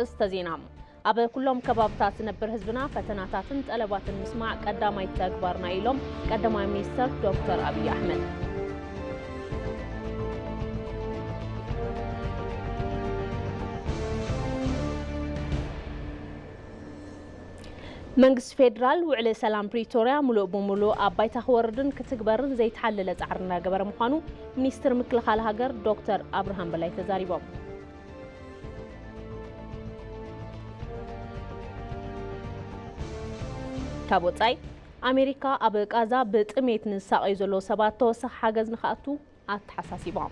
استزينام أبا كلهم كبابتات نبر حزبنا فتناتاتن طلباتن مسمع قداماي تغبارنا إلهم قداماي مينستر دكتور أبي أحمد منجس فيدرال وعلى سلام بريتوريا ملو بملو أباي تخوردن كتكبرن زي تحلل تعرنا قبر مخانو مينستر مكلخال هاجر دكتور أبراهام بلاي تزاريبهم كابوتاي أمريكا أبق أزا بتأميت نساق يزلو سبات توسخ حاجز نخاتو أتحساسي بام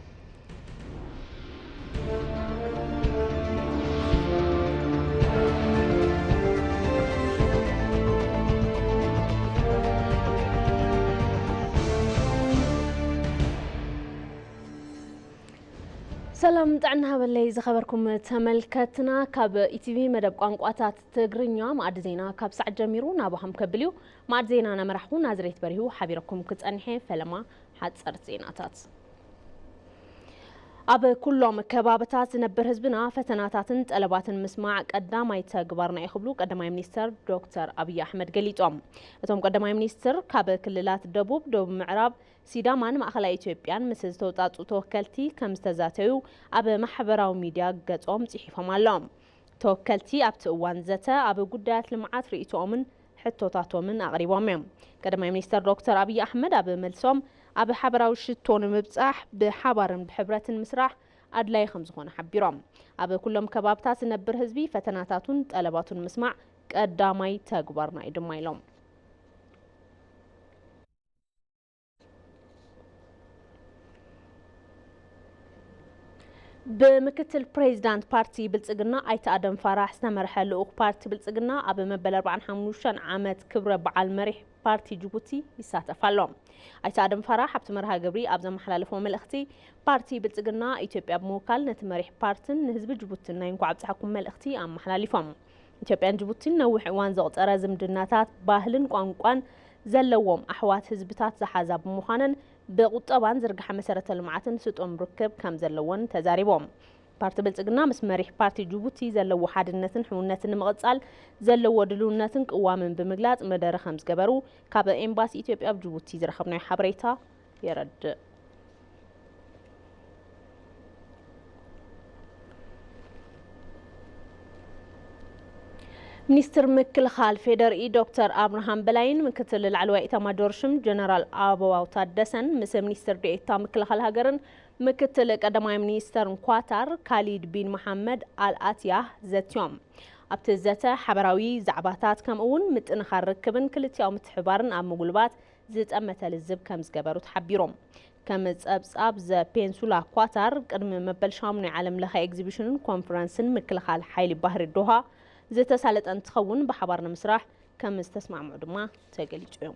سلام طعنا باللي زخبركم تملكتنا كاب إتيفي مدب قانقواتات تغرينيا معد زينا كاب ساعة جميرو نابهم كبليو معد زينا نمرحو نازريت بريو حبيركم كتأنحي فلما حد صارت زيناتات أب كلهم كبابتات نبر حزبنا فتناتاتن طلباتن مسمع قداماي تغبارنا يخبلو قداماي مينستر دكتور أبي أحمد قليطوم اتوم قداماي مينستر كاب كللات دبوب معراب سيدامان مأخلا إثيوبيان مسز توطاطو توكلتي كم استزاتيو أب محبراو ميديا قطوم صحيفهم اللهم توكلتي أبت أوان زتا أب قدات لمعات رئيتومن حتوطاتومن أغريبوميم قداماي مينستر دكتور أبي أحمد أب ملسوم أب حبراو شتون مبصح بحبارن بحبرة مسرح أدلاي خمسخون حبيرام أب كلهم كبابتات نبر حزبي فتناتاتون طلباتون مسمع قداماي تغبارنا يدمايلوم بمكتل بريزيدنت بارتي بلصقنا ايت ادم فراح استمرح لوق بارتي بلصقنا اب مبل 45 عامت كبره بعل مريح بارتي جيبوتي يساتفالهم ايت ادم فراح ابت مرها غبري ابز محلالفو ملختي بارتي بلصقنا ايثيوبيا بموكال نت مريح بارتن حزب جيبوتنا ينكو عبصحكم ملختي ام محلالفهم ايثيوبيا جيبوتي نوح وان زقطره زمدناتات باهلن قانقان زلوم احوات حزبታት زحازاب مخانن بقطبان زرغح مسرة المعاتن سطوم ركب كم زلوون تزاريبهم بارتي بلصقنا مس مريح بارتي جيبوتي زلو حادنتن حونتن مقصال زلو دلونتن قوامن بمغلاص مدره خمس جبرو كاب امباسي اثيوبيا بجيبوتي زرخبنا حبريتا يرد مينستر مكلخال فيدرالي دكتور أبراهام بلاين مكتل العلوائي تمادورشم جنرال أبو تادسن مس مينستر ديتا مكلخال هاجرن مكتل قدماي مينستر كواتار خالد بن محمد الاتياه زتيوم ابتزته حبراوي زعباتات كم اون متنخر ركبن كلتياو متحبارن اب مغلبات زتامته لزب كم زغبرو تحبيروم كم صبصاب ز بينسولا كواتار قدم مبل شامني عالم لخ اكزيبيشن كونفرنسن مكلخال حيل بحر الدوها زتسالت أن تخون بحبارنا مسرح كم استسمع معدومة تقليج يوم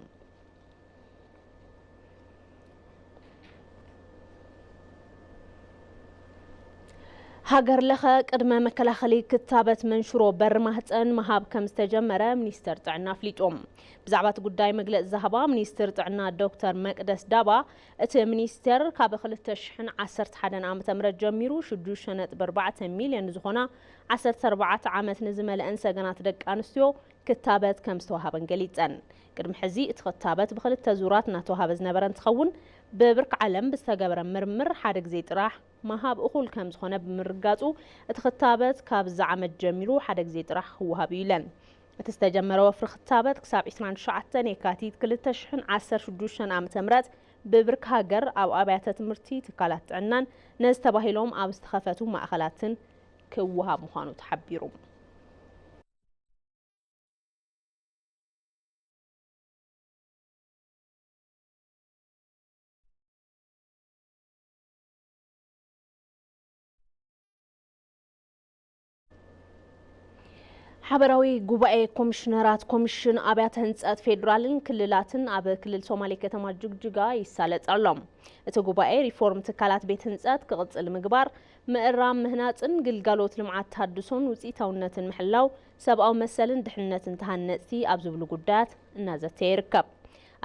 هاجر لخا قدم مكلخلي كتابة منشورو برمهتن مهاب كم استجمرة مينستر طعنا فليتوم بزعبات قداي مقلق زهبا مينستر طعنا دكتور مقدس دابا ات مينستر كاب خلتشحن 11 عام تمرد جميرو شدوشنت ب4 مليون زخونا 14 عامت نزمل انسى قنات دق انستيو كتابة كم استوهابن قليتن قدم حزي اتخطابت بخلت زورات ناتوهاب زنبرن تخون ببرك علم بستقبر مرمر حادق زيت راح مهاب أخول كم زخونه بمرقاتو اتخطابت كاب زعمت جميلو حدق زيت راح هو هابيلن اتستجمر وفر خطابت كساب 29 يكاتيت كل تشحن 16 عام تمرات ببرك هاجر او ابيات تمرتي تكالات عنان ناس تباهيلهم او استخفتو مأخلاتن كوهاب مخانو تحبيرو حبراوي قبائي كومشنرات كومشن أبيات هنسات فيدرالين كللاتن أب كلل سومالي كتما جوجوغا يسالت علم اتو قبائي ريفورم تكالات بيت هنسات كغطس المقبار مقرام مهناتن قلقالوت لمعات تحدثون وزيتاونتن محلاو سبقاو مسالن دحنتن تهنتي أبزبلو قدات النازة تيركب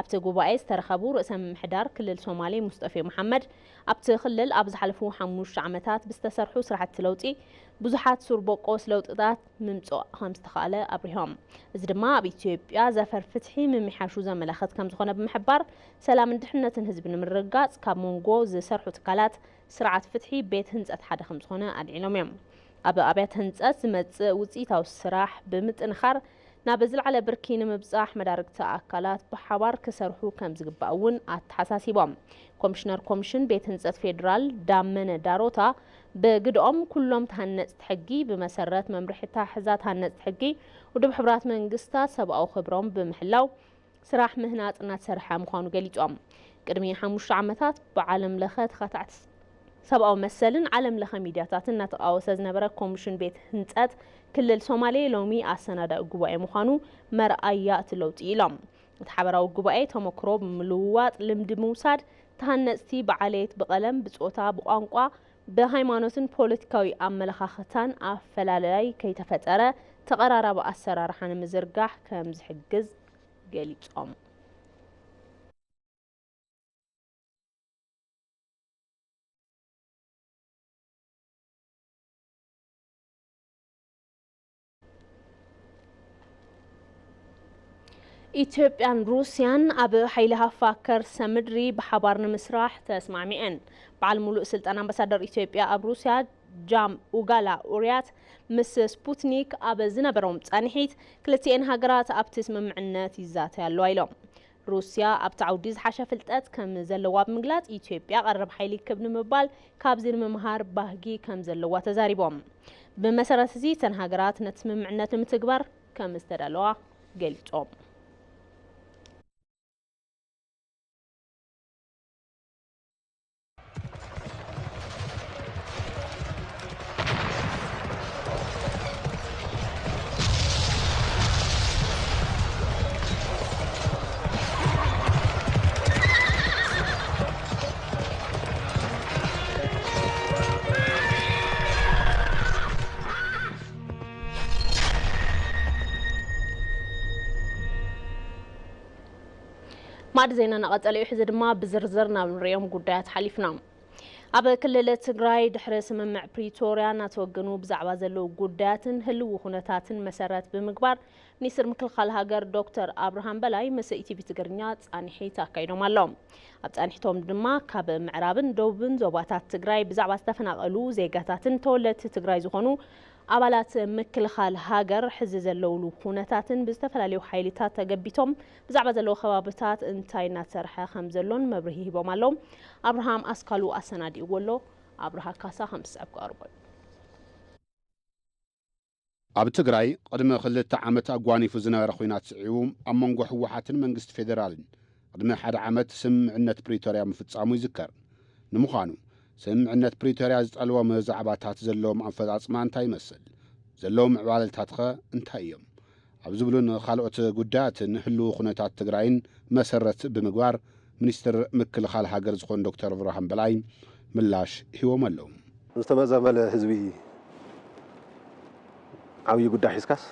ኣብቲ ጉባኤ ዝተረኸቡ ርእሰ ምምሕዳር ክልል ሶማሌ ሙስጠፌ መሐመድ ኣብቲ ክልል ኣብ ዝሓለፉ 5 ዓመታት ብዝተሰርሑ ስራሕቲ ለውጢ ብዙሓት ሱርበቆስ ለውጥታት ምምጽእ ከም ዝተኻእለ ኣብሪሆም እዚ ድማ ኣብ ኢትዮጵያ ዘፈር ፍትሒ ምምሓሹ ዘመላኽት ከም ዝኾነ ብምሕባር ሰላምን ድሕነትን ህዝቢ ንምርጋጽ ካብ መንጎ ዝሰርሑ ትካላት ስርዓት ፍትሒ ቤት ህንጸት ሓደ ከም ዝኾነ ኣልዒሎም እዮም ኣብ ኣብያተ ህንጸት ዝመጽእ ውጽኢታዊ ስራሕ ብምጥንኻር ናብ ዝለዓለ ብርኪ ንምብጻሕ መዳርግቲ ኣካላት ብሓባር ክሰርሑ ከም ዝግባእ እውን ኣተሓሳሲቦም ኮሚሽነር ኮሚሽን ቤት ህንጸት ፌደራል ዳመነ ዳሮታ በግድኦም ኩሎም ተሃነጽቲ ሕጊ ብመሰረት መምርሒታ ሕዛት ተሃነጽቲ ሕጊ ውድብ ሕብራት መንግስታት ሰብኣዊ ክብሮም ብምሕላው ስራሕ ምህናጽ እናተሰርሐ ምዃኑ ገሊጾም ቅድሚ 5 ዓመታት ብዓለም ለኸ ተኸታዕቲ ሰብኣዊ መሰልን ዓለም ለኸ ሚድያታትን እናተቃወሰ ዝነበረ ኮሚሽን ቤት ህንጸት ክልል ሶማሌ ሎሚ ኣሰናዳኢ ጉባኤ ምዃኑ መርኣያ እቲ ለውጢ ኢሎም እቲ ሓበራዊ ጉባኤ ተመክሮ ብምልውዋጥ ልምዲ ምውሳድ ተሃነጽቲ ብዓልየት ብቐለም ብጾታ ብቋንቋ ብሃይማኖትን ፖለቲካዊ ኣመለኻኽታን ኣፈላላይ ከይተፈጠረ ተቐራራቢ ኣሰራርሓ ንምዝርጋሕ ከም ዝሕግዝ ገሊጾም ኢትዮጵያን ሩስያን ኣብ ሓይሊ ሃፋር ከርሰ ምድሪ ብሓባር ንምስራሕ ተስማዕሚዐን በዓል ሙሉእ ስልጣን ኣምባሳደር ኢትዮጵያ ኣብ ሩስያ ጃም ኡጋላ ኡርያት ምስ ስፑትኒክ ኣብ ዝነበሮም ጻንሒት ክልቲአን ሃገራት ኣብቲ ስምምዕነት ይዛተያ ኣለዋ ኢሎም ሩስያ ኣብቲ ዓውዲ ዝሓሸ ፍልጠት ከም ዘለዋ ብምግላጽ ኢትዮጵያ ቀረብ ሓይሊ ክብ ንምባል ካብዚ ንምምሃር ባህጊ ከም ዘለዋ ተዛሪቦም ብመሰረት እዚ ተን ሃገራት ነቲ ስምምዕነት ንምትግባር ከም ዝተዳለዋ ገሊጾም ማድ ዜና نقطع يحز ድማ بزرزر ናብ ንሪኦም ጉዳያት ሓሊፍና ኣብ ክልል ትግራይ ድሕሪ ስምምዕ ፕሪቶሪያ ናተወገኑ ብዛዕባ ዘለዉ ጉዳያትን ህልው ኩነታትን መሰረት ብምግባር ሚኒስትር ምክልኻል ሃገር ዶክተር አብርሃም በላይ ምስ ኢቲቪ ትግርኛ ጻንሒት ኣካይዶም ኣለዎም ኣብ ጻንሒቶም ድማ ካብ ምዕራብን ደቡብን ዞባታት ትግራይ ብዛዕባ ዝተፈናቐሉ ዜጋታትን ተወለድቲ ትግራይ ዝኾኑ ኣባላት ምክልኻል ሃገር ሕዚ ዘለውሉ ኩነታትን ብዝተፈላለዩ ሓይልታት ተገቢቶም ብዛዕባ ዘለዉ ከባቢታት እንታይ እናተሰርሐ ከም ዘሎን መብርሂ ሂቦም ኣለዎም አብርሃም ኣስካሉ ኣሰናዲእዎ ኣሎ ኣብርሃ ካሳ ከምስዕብ ቀርቦ ኣብ ትግራይ ቅድሚ 2 ዓመት ኣጓኒፉ ዝነበረ ኩናት ስዒቡ ኣብ መንጎ ህወሓትን መንግስቲ ፌደራልን ቅድሚ 1 ዓመት ስምምዕነት ፕሪቶሪያ ምፍጻሙ ይዝከር ንምዃኑ ስምምዕነት ፕሪቶሪያ ዝጠልቦም ዛዕባታት ዘለዎም ኣፈጻጽማ እንታይ ይመስል ዘለዎም ዕባለታት ኸ እንታይ እዮም ኣብ ዝብሉን ካልኦት ጉዳያትን ህልው ኩነታት ትግራይን መሰረት ብምግባር ሚኒስትር ምክልኻል ሃገር ዝኾኑ ዶክተር አብርሃም በላይ ምላሽ ሂቦም ኣለዉ ዝተመዛመለ ህዝቢ ዓብዪ ጉዳይ ሒዝካስ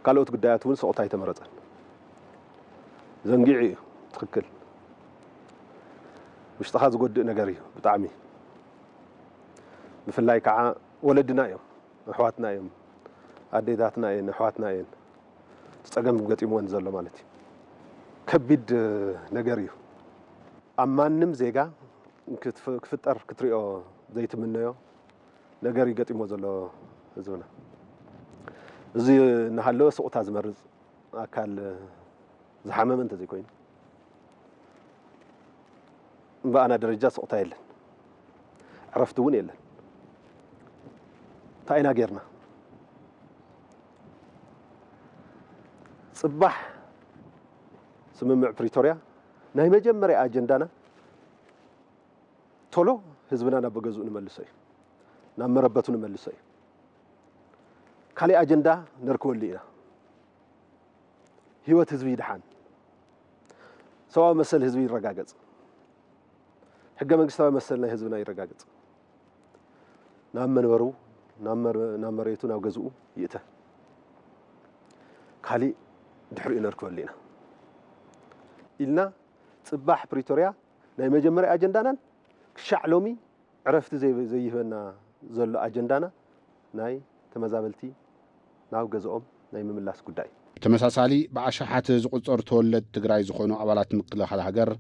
ካልኦት ጉዳያት እውን ስቕታ ኣይተመረፀን ዘንጊዕ እዩ ትክክል ውሽጥኻ ዝጎድእ ነገር እዩ ብጣዕሚ ብፍላይ ከዓ ወለድና እዮም ኣሕዋትና እዮም ኣዴታትና እየን ኣሕዋትና እየን ፀገም ገጢምዎን ዘሎ ማለት እዩ ከቢድ ነገር እዩ ኣብ ማንም ዜጋ ክፍጠር ክትሪኦ ዘይትምነዮ ነገር ይገጢሞ ዘሎ ህዝብና እዚ እናሃለወ ስቕታ ዝመርፅ ኣካል ዝሓመመ እንተዘይኮይኑ በአና ደረጃ ስቕታ የለን ዕረፍቲ እውን የለን ታይና ጌርና ጽባሕ ስምምዕ ፕሪቶሪያ ናይ መጀመርያ ኣጀንዳና ቶሎ ህዝብና ናብ ገዝኡ ንመልሶ እዩ ናብ መረበቱ ንመልሶ እዩ ካልእ ኣጀንዳ ነርክበሉ ኢና ህይወት ህዝቢ ይድሓን ሰብኣዊ መሰል ህዝቢ ይረጋገጽ ሕገ መንግስታዊ መሰል ናይ ህዝብና ይረጋገጽ ናብ መንበሩ ናብ መሬቱ ናብ ገዝኡ ይእተ ካልእ ድሕሪኡ ነርክበሉ ኢና إلنا صباح بريتوريا ناي مجمري أجندانا كشعلومي عرفت زي هنا زل أجندانا ناي تمزابلتي ناو جزءهم ناي مملاس قداي تمساسالي بعشحات زقصر تولد تግራይ ዝኾኑ ኣባላት ምክልኻል ሃገር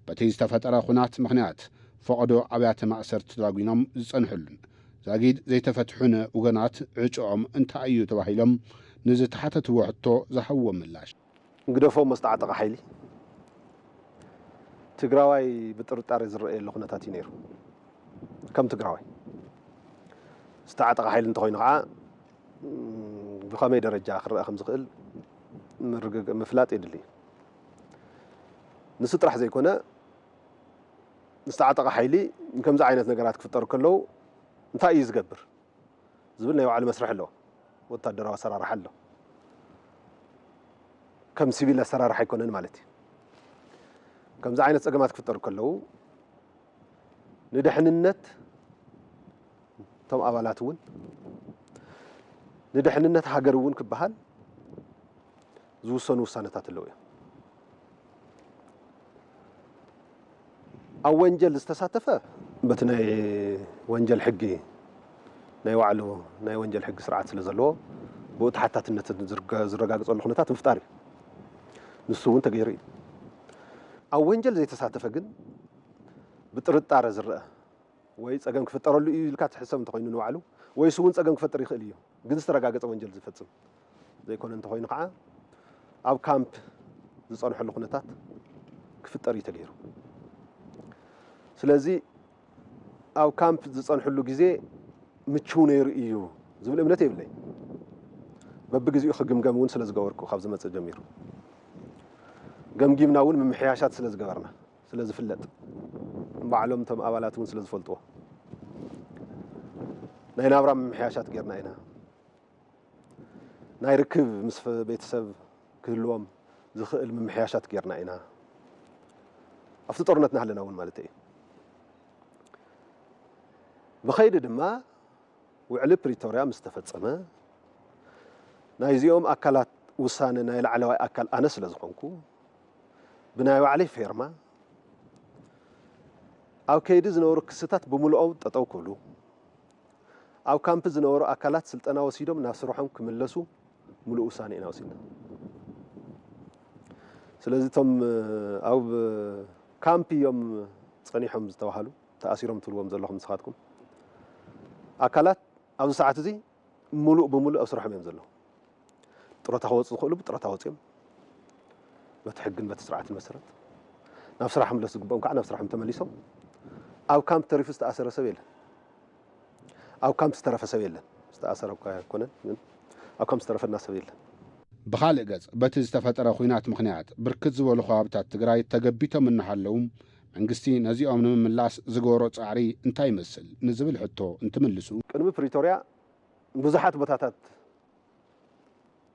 በቲ ዝተፈጠረ ኩናት ምኽንያት ፈቅዶ ኣብያተ ማእሰርቲ ተዳጒኖም ዝጸንሑሉን ዛጊድ ዘይተፈትሑን ወገናት ዕጮኦም እንታይ እዩ ተባሂሎም ንዝተሓተትዎ ሕቶ ዝሃብዎ ምላሽ እንግደፎም መስተዓጠቐ ሓይሊ ትግራዋይ ብጥርጣሬ ዝረአየሉ ኩነታት እዩ ነይሩ ከም ትግራዋይ ዝተዓጠቐ ሓይሊ እንተኮይኑ ከዓ بخمي درجة آخر خمس خل مفلات إدلي نسترح زي كنا نستعطق حيلي كم زعينة نجارات كفتر كله نتاعي يزجبر زبلنا يوعى المسرح له والتدرى سرار حله كم سبيل السرار حيكون مالتي كم زعينة أجمعات كفتر كله ندحن النت تم أولاتون ندحنነት ሃገር እውን ክበሃል ዝውሰኑ ውሳነታት ኣለዉ እዮም ኣብ ወንጀል ዝተሳተፈ በቲ ናይ ወንጀል ሕጊ ናይ ዋዕሉ ናይ ወንጀል ሕጊ ስርዓት ስለ ዘለዎ ብኡ ተሓታትነት ዝረጋገፀሉ ኩነታት ምፍጣር እዩ ንሱ እውን ተገይሩ እዩ ኣብ ወንጀል ዘይተሳተፈ ግን ብጥርጣረ ዝረአ ወይ ፀገም ክፍጠረሉ እዩ ኢልካ ትሕሰብ እንተኮይኑ ንዋዕሉ ወይ ስውን ፀገም ክፈጥር ይኽእል እዩ ግን ዝተረጋገፀ ወንጀል ዝፈጽም ዘይኮነ እንተኮይኑ ከዓ ኣብ ካምፕ ዝጸንሐሉ ኩነታት ክፍጠር እዩ ተገይሩ ስለዚ ኣብ ካምፕ ዝጸንሐሉ ግዜ ምቹው ነይሩ እዩ ዝብል እምነት የብለይ በብግዚኡ ክግምገም እውን ስለ ዝገበርኩ ካብ ዝመጽእ ጀሚሩ ገምጊምና እውን ምምሕያሻት ስለ ዝገበርና ስለ ዝፍለጥ ባዕሎም ቶም ኣባላት እውን ስለ ዝፈልጥዎ ናይ ናብራ ምምሕያሻት ጌርና ኢና ናይ ርክብ ምስ ቤተሰብ ክህልዎም ዝኽእል ምምሕያሻት ጌርና ኢና ኣብቲ ጦርነት ናህለና እውን ማለት እዩ ብኸይዲ ድማ ውዕሊ ፕሪቶሪያ ምስ ተፈጸመ ናይ እዚኦም ኣካላት ውሳነ ናይ ላዕለዋይ ኣካል ኣነ ስለ ዝኾንኩ ብናይ ባዕለይ ፌርማ ኣብ ከይዲ ዝነበሩ ክስታት ብምልኦም ጠጠው ክብሉ ኣብ ካምፕ ዝነበሩ ኣካላት ስልጠና ወሲዶም ናብ ስርሖም ክምለሱ ሙሉእ ውሳነ ኢና ወሲድና ስለዚ ቶም ኣብ ካምፕ እዮም ጸኒሖም ዝተባሃሉ ተኣሲሮም ትብልዎም ዘለኹም ንስኻትኩም ኣካላት ኣብዚ ሰዓት እዚ ሙሉእ ብምሉእ ኣብ ስርሖም እዮም ዘለዉ ጥሮታ ክወፁ ዝኽእሉ ብጥሮታ ወፂኦም በቲ ሕግን በቲ ስርዓትን መሰረት ናብ ስራሖም መለስ ዝግብኦም ከዓ ናብ ስራሖም ተመሊሶም ኣብ ካምፕ ተሪፉ ዝተኣሰረ ሰብ የለን ኣብ ካምፕ ዝተረፈ ሰብ የለን ዝተኣሰረ እኳ ኣይኮነን ግን ኣብ ካምፕ ዝተረፈና ሰብ የለን ብኻልእ ገጽ በቲ ዝተፈጠረ ኩናት ምኽንያት ብርክት ዝበሉ ከባብታት ትግራይ ተገቢቶም እናሃለዉ መንግስቲ ነዚኦም ንምምላስ ዝገበሮ ጻዕሪ እንታይ ይመስል ንዝብል ሕቶ እንትምልሱ ቅድሚ ፕሪቶሪያ ብዙሓት ቦታታት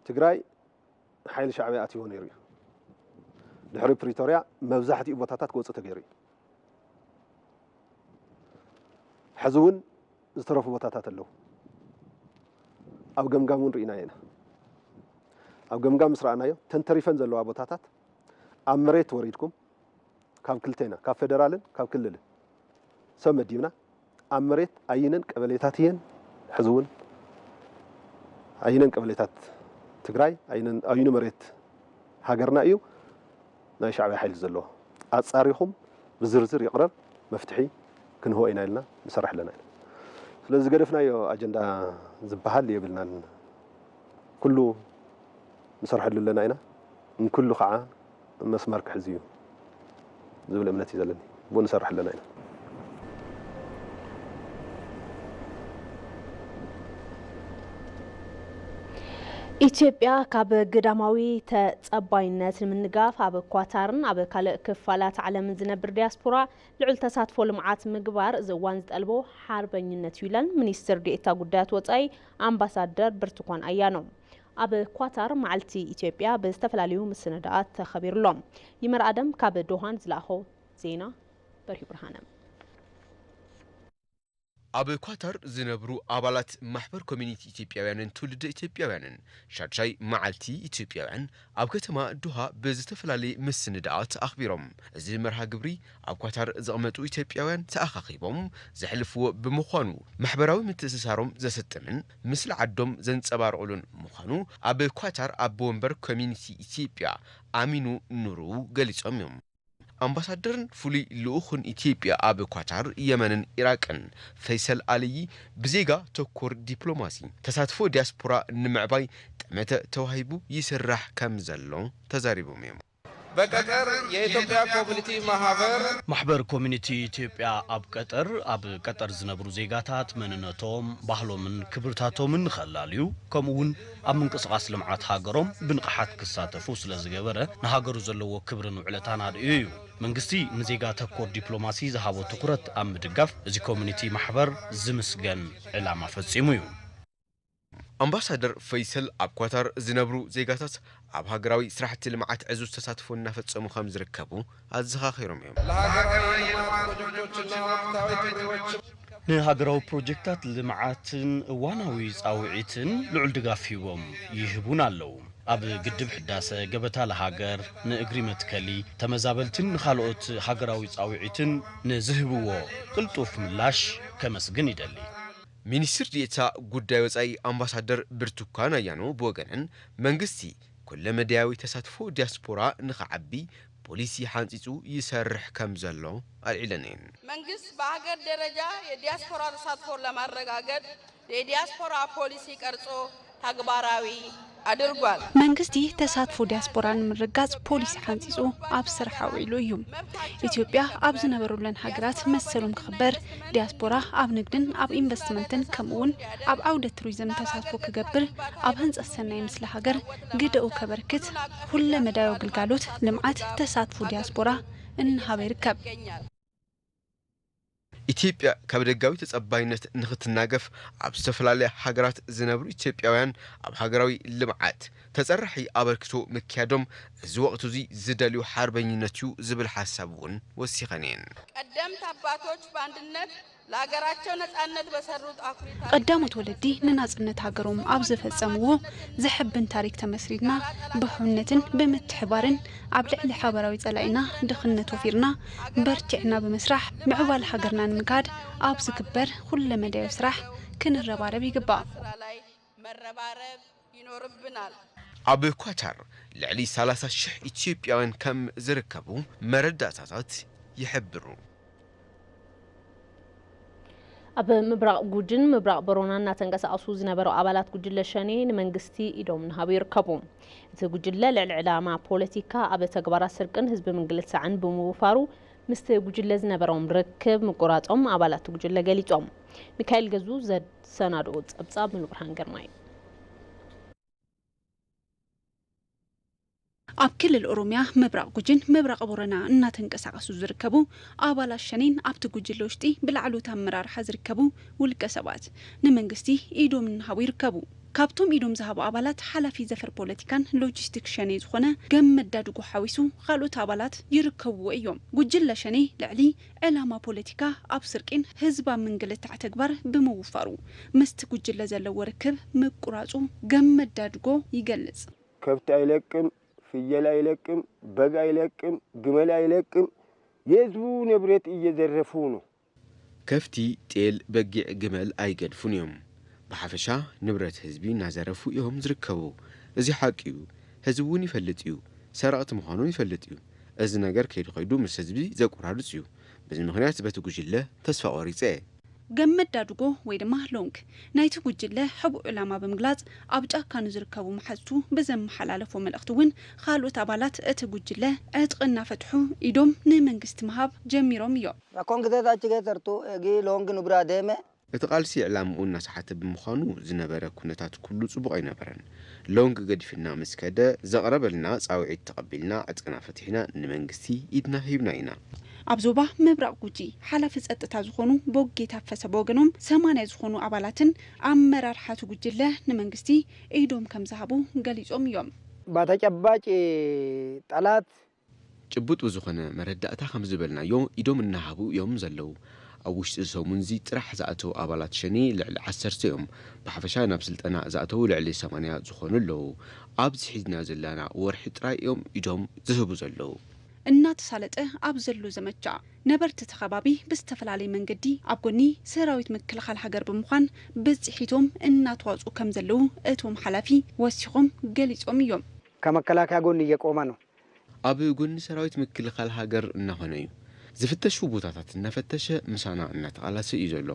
ትግራይ ሓይሊ ሻዕብያ ኣትይዎ ነይሩ እዩ ድሕሪ ፕሪቶሪያ መብዛሕትኡ ቦታታት ክወፅእ ተገይሩ እዩ ሕዚ እውን ዝተረፉ ቦታታት ኣለዉ ኣብ ገምጋም እውን ርኢና ኢና ኣብ ገምጋም ምስ ረኣናዮ ተንተሪፈን ዘለዋ ቦታታት ኣብ መሬት ወሪድኩም ካብ ክልተና ካብ ፌደራልን ካብ ክልልን ሰብ መዲብና ኣብ መሬት ኣይነን ቀበሌታት እየን ሕዚ እውን ኣይነን ቀበሌታት ትግራይ ኣይኑ መሬት ሃገርና እዩ ናይ ሻዕብያ ሓይሊ ዘለዎ ኣጻሪኹም ብዝርዝር ይቕረብ መፍትሒ ክንህቦ ኢና ኢልና ንሰርሕ ኣለና ኢና ስለዚ ገደፍናዮ ኣጀንዳ ዝበሃል የብልናን ኩሉ ንሰርሐሉ ኣለና ኢና ንኩሉ ከዓ መስመር ክሕዝ እዩ ዝብል እምነት እዩ ዘለኒ ብኡ ንሰርሕ ኣለና ኢና ኢትዮጵያ ካብ ግዳማዊ ተጸባይነት ንምንጋፍ ኣብ ኳታርን ኣብ ካልእ ክፋላት ዓለምን ዝነብር ዲያስፖራ ልዑል ተሳትፎ ልምዓት ምግባር ዝዋን ዝጠልቦ ሓርበኝነት እዩ ኢለን ሚኒስትር ዴኤታ ጉዳያት ወጻኢ ኣምባሳደር ብርቱካን ኣያኖ ኣብ ኳታር መዓልቲ ኢትዮጵያ ብዝተፈላለዩ ምስነዳት ተኸቢሩሎም ይመር ኣደም ካብ ዶሃን ዝለኣኾ ዜና በርሂ ብርሃነ ኣብ ኳታር ዝነብሩ ኣባላት ማሕበር ኮሚኒቲ ኢትዮጵያውያንን ትውልደ ኢትዮጵያውያንን ሻድሻይ መዓልቲ ኢትዮጵያውያን ኣብ ከተማ ዱሃ ብዝተፈላለየ ምስንዳኣት ኣኽቢሮም እዚ መርሃ ግብሪ ኣብ ኳታር ዝቕመጡ ኢትዮጵያውያን ተኣኻኺቦም ዘሕልፍዎ ብምዃኑ ማሕበራዊ ምትእስሳሮም ዘሰጥምን ምስሊ ዓዶም ዘንጸባርቑሉን ምዃኑ ኣብ ኳታር ኣቦ ወንበር ኮሚኒቲ ኢትዮጵያ ኣሚኑ ኑሩ ገሊጾም እዮም አምባሳደርን ፉሊ ልኡኹን ኢትዮጵያ ኣብ ኳታር የመንን ኢራቅን ፈይሰል አልይ ብዜጋ ተኮር ዲፕሎማሲ ተሳትፎ ዲያስፖራ ንምዕባይ ጠመተ ተዋሂቡ ይስራሕ ከም ዘሎ ተዛሪቦም እዮም በቀጠር የኢትዮጵያ ኮሚኒቲ ማህበር ኮሚኒቲ ኢትዮጵያ ኣብ ቀጠር ዝነብሩ ዜጋታት መንነቶም ባህሎምን ክብርታቶምን ንኸላልዩ ከምኡውን ኣብ ምንቅስቃስ ልምዓት ሃገሮም ብንቕሓት ክሳተፉ ስለዝገበረ ንሃገሩ ዘለዎ ክብርን ውዕለታን ኣድዩ እዩ መንግስቲ ንዜጋ ተኮር ዲፕሎማሲ ዝሃቦ ትኩረት ኣብ ምድጋፍ እዚ ኮሚኒቲ ማሕበር ዝምስገን ዕላማ ፈጺሙ እዩ አምባሳደር ፈይሰል ኣብ ኳታር ዝነብሩ ዜጋታት ኣብ ሃገራዊ ስራሕቲ ልምዓት ዕዙዝ ተሳትፎ እናፈጸሙ ከም ዝርከቡ ኣዘኻኺሮም እዮም ንሃገራዊ ፕሮጀክታት ልምዓትን እዋናዊ ጻውዒትን ልዑል ድጋፍ ሂቦም ይህቡን ኣለዉ ኣብ ግድብ ሕዳሰ ገበታ ለሃገር ንእግሪ መትከሊ ተመዛበልትን ንኻልኦት ሃገራዊ ጻውዒትን ንዝህብዎ ቅልጡፍ ምላሽ ከመስግን ይደሊ ሚኒስትር ዲኤታ ጉዳይ ወጻኢ አምባሳደር ብርቱካን አያኖ በወገነን መንግስቲ ኩለ መድያዊ ተሳትፎ ዲያስፖራ ንኸዓቢ ፖሊሲ ሓንፂጹ ይሰርሕ ከም ዘሎ አልዒለንን መንግስት በሀገር ደረጃ የዲያስፖራ ተሳትፎ ለማረጋገጥ የዲያስፖራ ፖሊሲ ቀርጾ ተግባራዊ አድርጓል መንግስቲ ተሳትፎ ዲያስፖራን ምርጋጽ ፖሊሲ ሓንፂጹ ኣብ ስራሕ አውዒሉ እዩ ኢትዮጵያ ኣብ ዝነበሩለን ሃገራት መሰሎም ክኽበር ዲያስፖራ ኣብ ንግድን ኣብ ኢንቨስትመንትን ከምኡውን ኣብ ዓውደ ቱሪዝም ተሳትፎ ክገብር ኣብ ህንጸት ሰናይ ምስሊ ሃገር ግድኡ ከበርክት ኩለ መዳዮ ግልጋሎት ልምዓት ተሳትፎ ዲያስፖራ እንሃበ ይርከብ ኢትዮጵያ ካብ ደጋዊ ተጸባይነት ንኽትናገፍ ኣብ ዝተፈላለዩ ሃገራት ዝነብሩ ኢትዮጵያውያን ኣብ ሃገራዊ ልምዓት ተጸራሒ አበርክቶ ምክያዶም እዚ ወቅቱ እዚ ዝደልዩ ሓርበኝነት እዩ ዝብል ሓሳብ እውን ወሲኸኔን ቀደምት አባቶች በአንድነት ለሀገራቸው ነጻነት በሰሩት አኩሪ ቀዳሞት ወለዲ ንናጽነት ሃገሮም ኣብ ዝፈጸምዎ ዝሕብን ታሪክ ተመስሪትና ብሕውነትን ብምትሕባርን ኣብ ልዕሊ ሓበራዊ ጸላኢና ድኽነት ወፊርና በርቲዕና በመስራሕ ምዕባል ሃገርና ንምካድ ኣብ ዝግበር ኩለ መዳዮ ስራሕ ክንረባረብ ይግባእ መረባረብ ይኖርብናል ኣብ ኳታር ልዕሊ 30,000 ኢትዮጵያውያን ከም ዝርከቡ መረዳእታታት ይሕብሩ ኣብ ምብራቕ ጉጅን ምብራቕ ቦረና እናተንቀሳቐሱ ዝነበሩ ኣባላት ጉጅለ ሸኔ ንመንግስቲ ኢዶም ንሃቡ ይርከቡ እቲ ጉጅለ ልዕሊ ዕላማ ፖለቲካ ኣብ ተግባራት ስርቅን ህዝቢ ምንግልታዕን ብምውፋሩ ምስቲ ጉጅለ ዝነበሮም ርክብ ምቁራጾም ኣባላት ጉጅለ ገሊጾም ሚካኤል ገዙ ዘሰናድኦ ጸብጻብ ምንብርሃን ገርማይ ኣብ ክልል ኦሮሚያ ምብራቕ ጉጅን ምብራቕ ቦረና እናተንቀሳቐሱ ዝርከቡ ኣባላት ሸኔን ኣብቲ ጉጅለ ውሽጢ ብላዕሎት ኣመራርሓ ዝርከቡ ውልቀ ሰባት ንመንግስቲ ኢዶም ንሃቡ ይርከቡ ካብቶም ኢዶም ዝሃቡ ኣባላት ሓላፊ ዘፈር ፖለቲካን ሎጂስቲክ ሸኔ ዝኾነ ገመዳ ድጉ ሓዊሱ ካልኦት ኣባላት ይርከብዎ እዮም ጉጅለ ሸኔ ልዕሊ ዕላማ ፖለቲካ ኣብ ስርቂን ህዝባ ምንግልታዕ ተግባር ብምውፋሩ ምስቲ ጉጅለ ዘለዎ ርክብ ምቁራጹ ገመዳ ድጎ ይገልጽ ከብቲ አይለቅም ፍየል አይለቅም በግ አይለቅም ግመል አይለቅም የህዝቡ ንብረት እየዘረፉ ነው ከፍቲ ጤል በጊዕ ግመል አይገድፉን እዮም ብሓፈሻ ንብረት ህዝቢ እናዘረፉ እዮም ዝርከቡ እዚ ሓቂ እዩ ህዝቢ እውን ይፈልጥ እዩ ሰራቅቲ ምዃኑ ይፈልጥ እዩ እዚ ነገር ከይዱ ምስ ህዝቢ ዘቆራርጽ እዩ በዚ ምክንያት በቲ ጉጅለ ተስፋ ቆሪጸ ገመዳ ድጎ ወይ ድማ ሎንግ ናይቲ ጉጅለ ሕቡዕ ዕላማ ብምግላጽ ኣብ ጫካ ንዝርከቡ መሓዝቱ ብዘመሓላለፎ መልእኽቲ እውን ካልኦት ኣባላት እቲ ጉጅለ ዕጥቅና ፈትሑ ኢዶም ንመንግስቲ ምሃብ ጀሚሮም እዮም አኮን ግዜታች ገሰርቱ እጊ ሎንግ ንብራ ደመ እቲ ቃልሲ ዕላምኡ እናሰሓተ ብምዃኑ ዝነበረ ኩነታት ኩሉ ጽቡቕ ኣይነበረን ሎንግ ገዲፍና ምስ ከደ ዘቕረበልና ጻውዒት ተቐቢልና ዕጥቅና ፈቲሕና ንመንግስቲ ኢድና ሂብና ኢና ኣብ ዞባ ምብራቕ ጉጂ ሓላፊ ጸጥታ ዝኾኑ ቦጌታ ፈሰብ ወገኖም 80 ዝኾኑ ኣባላትን ኣመራርሓቱ ጉጅለ ንመንግስቲ ኢዶም ከም ዝሃቡ ገሊጾም እዮም ባተጨባጭ ጠላት ጭቡጥ ዝኾነ መረዳእታ ከም ዝበልናዮ ኢዶም እናሃቡ እዮም ዘለው ኣብ ውሽጢ ሰሙን እዚ ጥራሕ ዝኣተው ኣባላት ሸኔ ልዕሊ 10 እዮም ብሓፈሻ ናብ ስልጠና ዝኣተው ልዕሊ 80 ዝኾኑ ኣለዉ ኣብዚ ሒዝና ዘለና ወርሒ ጥራይ እዮም ኢዶም ዝህቡ ዘለዉ እናተሳለጠ ኣብ ዘሎ ዘመቻ ነበርቲ ተኸባቢ ብዝተፈላለየ መንገዲ ኣብ ጎኒ ሰራዊት ምክልኻል ሃገር ብምዃን በፂሒቶም እናተዋፁ ከም ዘለዉ እቶም ሓላፊ ወሲኾም ገሊጾም እዮም ከመከላከያ ጎኒ እየቆመ ነው ኣብ ጎኒ ሰራዊት ምክልኻል ሃገር እናኾነ እዩ ዝፍተሹ ቦታታት እናፈተሸ ምሳና እናተቃላሰ እዩ ዘሎ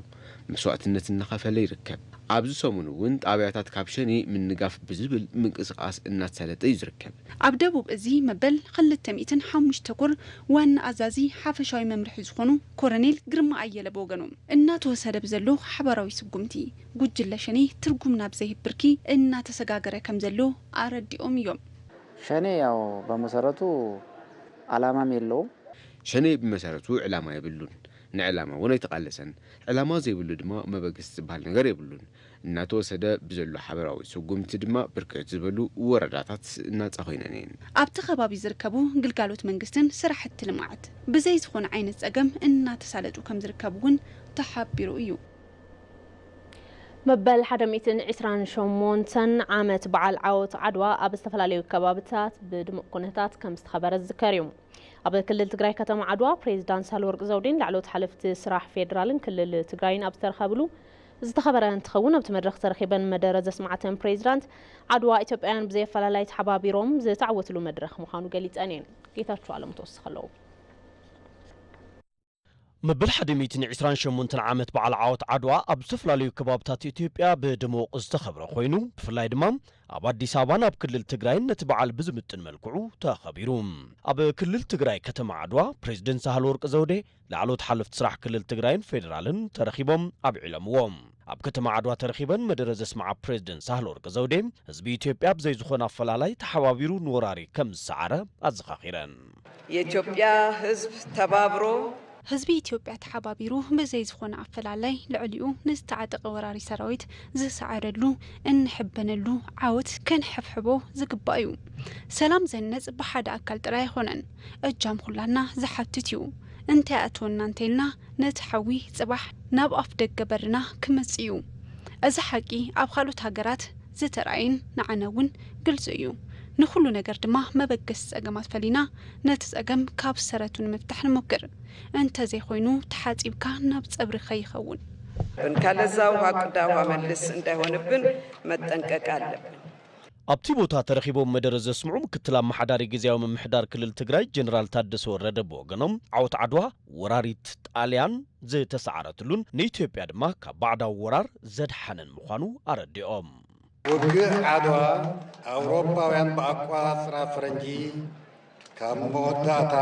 መስዋዕትነት እናኸፈለ ይርከብ ኣብዚ ሰሙን እውን ጣብያታት ካብ ሸኔ ምንጋፍ ብዝብል ምንቅስቃስ እናተሰለጠ እዩ ዝርከብ ኣብ ደቡብ እዚ መበል 205 ኮር ዋና ኣዛዚ ሓፈሻዊ መምርሒ ዝኾኑ ኮሎኔል ግርማ ኣየለ በወገኖም እናተወሰደ ብዘሎ ሓበራዊ ስጉምቲ ጉጅለ ሸኔ ትርጉም ናብ ዘይብርኪ እናተሰጋገረ ከም ዘሎ ኣረዲኦም እዮም ሸኔ ያው በመሰረቱ ዓላማም የለውም ሸኔ በመሰረቱ ዕላማ የብሉን ንዕላማ እውን ኣይተቃለሰን ዕላማ ዘይብሉ ድማ መበግስ ዝበሃል ነገር የብሉን እናተወሰደ ብዘሎ ሓበራዊ ስጉምቲ ድማ ብርክት ዝበሉ ወረዳታት እናፃኾይነን እየን ኣብቲ ከባቢ ዝርከቡ ግልጋሎት መንግስትን ስራሕቲ ልምዓት ብዘይ ዝኾነ ዓይነት ፀገም እናተሳለጡ ከም ዝርከቡ እውን ተሓቢሩ እዩ መበል 128 ዓመት በዓል ዓወት ዓድዋ ኣብ ዝተፈላለዩ ከባቢታት ብድሙቕ ኩነታት ከም ዝተኸበረ ዝዝከር እዩ ኣብ ክልል ትግራይ ከተማ ዓድዋ ፕሬዝዳንት ሳህለወርቅ ዘውዴን ላዕለዎት ሓለፍቲ ስራሕ ፌደራልን ክልል ትግራይን ኣብ ዝተረኸብሉ ዝተኸበረ እንትኸውን ኣብቲ መድረኽ ተረኺበን መደረ ዘስማዓተን ፕሬዝዳንት ዓድዋ ኢትዮጵያውያን ብዘይፈላላይ ተሓባቢሮም ዝተዓወትሉ መድረኽ ምዃኑ ገሊፀን እየን ጌታቸው ዓለም ተወስኽ ኣለዉ مبل 128 ዓመት በዓል ዓወት ዓድዋ ኣብ ዝተፈላለዩ ከባቢታት ኢትዮጵያ ብድሙቕ ዝተኸበረ ኮይኑ ብፍላይ ድማ ኣብ ኣዲስ ኣበባን ኣብ ክልል ትግራይ ነቲ በዓል ብዝምጥን መልክዑ ተኸቢሩ ኣብ ክልል ትግራይ ከተማ ዓድዋ ፕሬዝደንት ሳህለወርቅ ዘውዴ ላዕለዎት ሓለፍቲ ስራሕ ክልል ትግራይን ፌደራልን ተረኺቦም ኣብዒሎምዎም ኣብ ከተማ ዓድዋ ተረኺበን መደረ ዘስማዓ ፕሬዝደንት ሳህለወርቅ ዘውዴ ህዝቢ ኢትዮጵያ ብዘይ ዝኾነ ኣፈላላይ ተሓባቢሩ ንወራሪ ከም ዝሰዓረ ኣዘኻኺረን የኢትዮጵያ ህዝብ ተባብሮ ህዝቢ ኢትዮጵያ ተሓባቢሩ ብዘይ ዝኾነ ኣፈላላይ ልዕሊኡ ንዝተዓጠቐ ወራሪ ሰራዊት ዝሰዓረሉ እንሕበነሉ ዓወት ከንሕብሕቦ ዝግባእ እዩ ሰላም ዘነጽ ብሓደ ኣካል ጥራይ ኣይኮነን እጃም ኩላና ዝሓትት እዩ እንታይ ኣትወና እንተኢልና ነቲ ሓዊ ጽባሕ ናብ ኣፍ ደገ በርና ክመጽእ እዩ እዚ ሓቂ ኣብ ካልኦት ሃገራት ዝተራእየን ንዓና እውን ግልጽ እዩ ንኹሉ ነገር ድማ መበገስ ጸገማት ፈሊና ነቲ ጸገም ካብ ሰረቱ ንምፍታሕ ንሞክር እንተ ዘይኮይኑ ተሓጺብካ ናብ ጸብሪ ኸይኸውን ካለዛው ሀቅዳው መልስ እንዳይሆንብን መጠንቀቅ አለብን ኣብቲ ቦታ ተረኺቦም መደረ ዘስምዑ ምክትል ኣመሓዳሪ ጊዜያዊ ምምሕዳር ክልል ትግራይ ጀነራል ታደሰ ወረደ ብወገኖም ዓወት ዓድዋ ወራሪት ጣልያን ዝተሰዓረትሉን ንኢትዮጵያ ድማ ካብ ባዕዳዊ ወራር ዘድሓነን ምዃኑ ኣረዲኦም ውግእ ዓድዋ ኣውሮፓውያን ብኣቋራፅራ ፈረንጂ ካብ መወዳእታ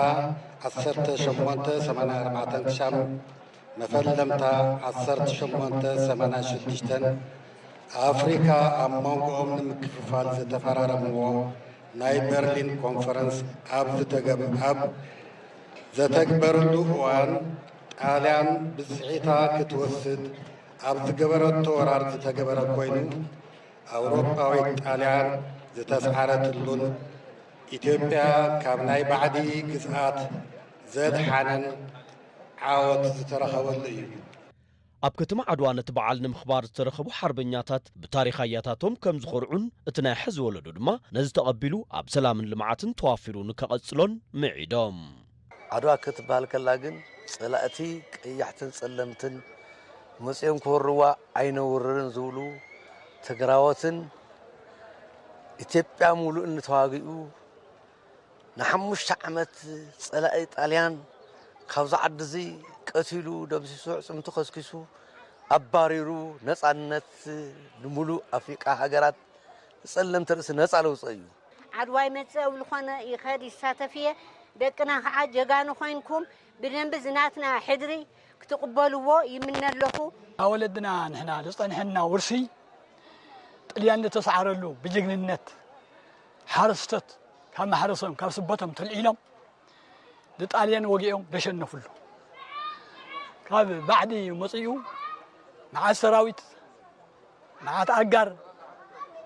1884 መፈለምታ 1886 ኣፍሪካ ኣብ መንጎኦም ንምክፍፋል ዝተፈራረምዎ ናይ በርሊን ኮንፈረንስ ኣብ ዘተግበረሉ እዋን ጣልያን ብፅዒታ ክትወስድ ኣብ ዝገበረቶ ወራር ዝተገበረ ኮይኑ ኣውሮፓዊት ጣልያን ዝተሰዓረትሉን ኢትዮጵያ ካብ ናይ ባዕዲ ግዝኣት ዘድሓነን ዓወት ዝተረኸበሉ እዩ ኣብ ከተማ ዓድዋ ነቲ በዓል ንምኽባር ዝተረኸቡ ሓርበኛታት ብታሪኽ ኣያታቶም ከም ዝኸርዑን እቲ ናይ ሕዚ ወለዶ ድማ ነዚ ተቐቢሉ ኣብ ሰላምን ልምዓትን ተዋፊሩ ንከቐጽሎን ምዒዶም ዓድዋ ክትበሃል ከላ ግን ጸላእቲ ቀያሕትን ጸለምትን መጽኦም ክወርዋ ኣይነውርርን ዝብሉ ትግራዎትን ኢትዮጵያ ሙሉእ እንተዋጊኡ ንሓሙሽተ ዓመት ጸላኢ ጣልያን ካብዛ ዓዲ እዚ ቀቲሉ ደምሲሱ ዕፅምቱ ከስኪሱ ኣባሪሩ ነፃነት ንሙሉእ ኣፍሪቃ ሃገራት ጸለምቲ ርእሲ ነፃ ለውፅእ እዩ ዓድዋ ይመጽእ ኣብ ዝኾነ ይኸድ ይሳተፍ እየ ደቅና ከዓ ጀጋኑ ኮይንኩም ብደንብ ዝናትና ሕድሪ ክትቕበልዎ ይምነለኹ ኣወለድና ንሕና ዝጸንሐና ውርሲ ጣልያን ዝተሰዓረሉ ብጅግንነት ሓረስቶት ካብ ማሕረሶም ካብ ስቦቶም ተልዒሎም ንጣልያን ወጊኦም ዘሸነፉሉ ካብ ባዕዲ መጽኡ መዓት ሰራዊት መዓት ኣጋር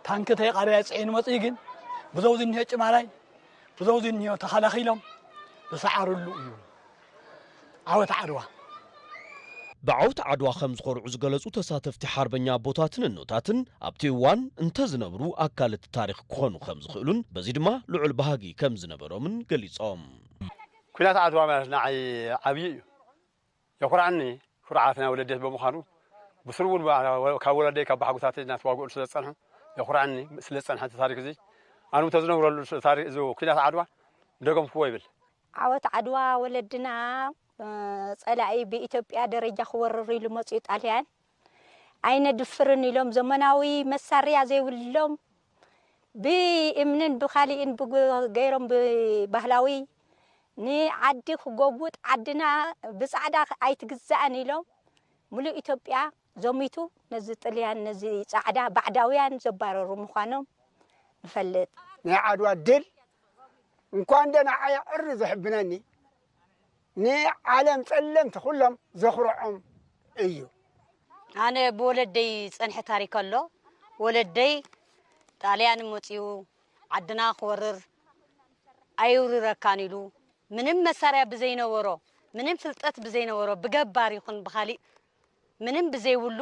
ታንክተይ ቃርያ ጽዒን መጽኡ ግን ብዘው ዝኒሄ ጭማላይ ብዘው ዝኒሄ ተኸላኺሎም ዝሰዓረሉ እዩ ዓወት ዓድዋ بعوت عدوا خمس خرع زغلص وتساتفتي حربኛ ቦታትን እንውታትን ኣብቲ እዋን እንተዝነብሩ ኣካለት ታሪኽ ክኾኑ ከም ዝኽእሉን በዚ ድማ ልዑል ባህጊ ከም ዝነበሮምን ገሊጾም ኩናት ዓድዋ ማለት ንዓይ ዓብዪ እዩ የኩርዓኒ ኩርዓትና ወለደት ብምዃኑ ብስሩውን ካብ ወለደይ ካብ ባሕጉታተይ እናተዋግዑ ስለ ዝጸንሑ የኩርዓኒ ስለ ዝጸንሐ ታሪክ እዚ ኣነ ተዝነብረሉ ታሪክ እዚ ኩናት ዓድዋ ደገምክዎ ይብል ዓወት ዓድዋ ወለድና ጸላኢ በኢትዮጵያ ደረጃ ክወርሩ ኢሉ መጽኡ ጣልያን አይነ ድፍርን ኢሎም ዘመናዊ መሳርያ ዘይብሎም ብእምንን ብኻሊእን ገይሮም ባህላዊ ንዓዲ ክጎጉጥ ዓድና ብጻዕዳ ኣይትግዛእን ኢሎም ሙሉእ ኢትዮጵያ ዘሚቱ ነዚ ጥልያን ነዚ ጻዕዳ ባዕዳውያን ዘባረሩ ምዃኖም ንፈልጥ ናይ ዓድዋ ድል እንኳን ደና ዓር ዝሕብነኒ ንዓለም ጸለምቲ ኩሎም ዘኽርዖም እዩ ኣነ ብወለደይ ጸንሐ ታሪክ ኣሎ ወለደይ ጣልያን መጽኡ ዓድና ክወርር ኣይውርረካን ኢሉ ምንም መሳርያ ብዘይነበሮ ምንም ፍልጠት ብዘይነበሮ ብገባር ይኹን ብኻሊእ ምንም ብዘይብሉ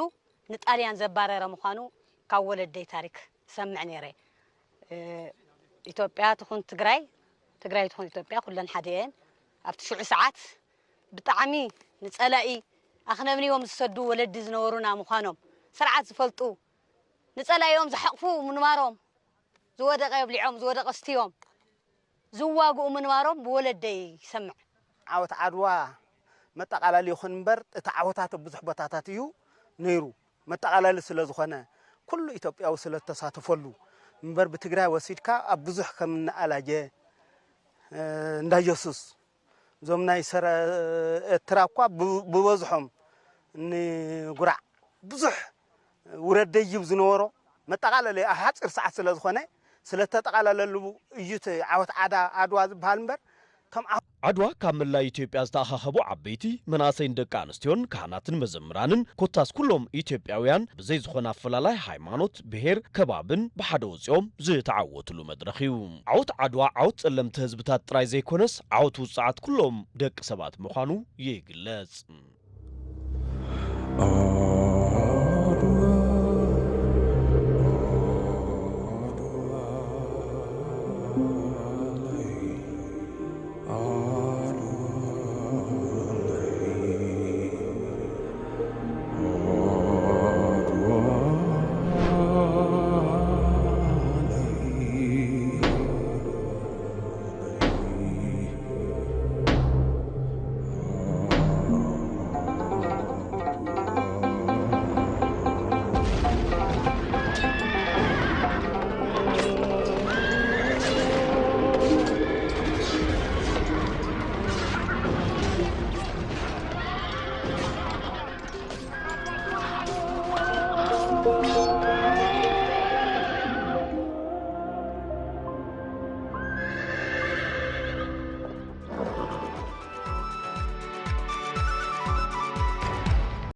ንጣልያን ዘባረረ ምዃኑ ካብ ወለደይ ታሪክ ሰምዕ ነይረ ኢትዮጵያ ትኹን ትግራይ ትኹን ኢትዮጵያ ኩለን ሓደ እየን ኣብቲ ሽዑ ሰዓት ብጣዕሚ ንጸላኢ ኣኽነብኒዮም ዝሰዱ ወለዲ ዝነበሩና ምዃኖም ስርዓት ዝፈልጡ ንጸላኢዮም ዝሓቕፉ ምንባሮም ዝወደቐ የብሊዖም ዝወደቐ ስትዮም ዝዋግኡ ምንባሮም ብወለደይ ይሰምዕ ዓወት ዓድዋ መጠቃላሊ ይኹን እምበር እቲ ዓወታት ብዙሕ ቦታታት እዩ ነይሩ መጠቃላሊ ስለ ዝኾነ ኩሉ ኢትዮጵያዊ ስለ ተሳተፈሉ እምበር ብትግራይ ወሲድካ ኣብ ብዙሕ ከም ንኣላጀ እንዳ ኢየሱስ ዞም ናይ ሰረ ኤርትራ እኳ ብበዝሖም ንጉራዕ ብዙሕ ውረደይብ ዝነበሮ መጠቃለለ ሓፂር ሰዓት ስለ ዝኾነ ስለ ተጠቃላለሉ እዩት ዓወት ዓድዋ ዝበሃል እምበር ዓድዋ ካብ መላ ኢትዮጵያ ዝተኣኻኸቡ ዓበይቲ መናእሰይን ደቂ ኣንስትዮን ካህናትን መዘምራንን ኮታስ ኩሎም ኢትዮጵያውያን ብዘይ ዝኾነ ኣፈላላይ ሃይማኖት ብሄር ከባብን ብሓደ ወፂኦም ዝተዓወትሉ መድረኽ እዩ ዓወት ዓድዋ ዓወት ጸለምቲ ህዝብታት ጥራይ ዘይኮነስ ዓወት ውፅዓት ኩሎም ደቂ ሰባት ምዃኑ ይግለጽ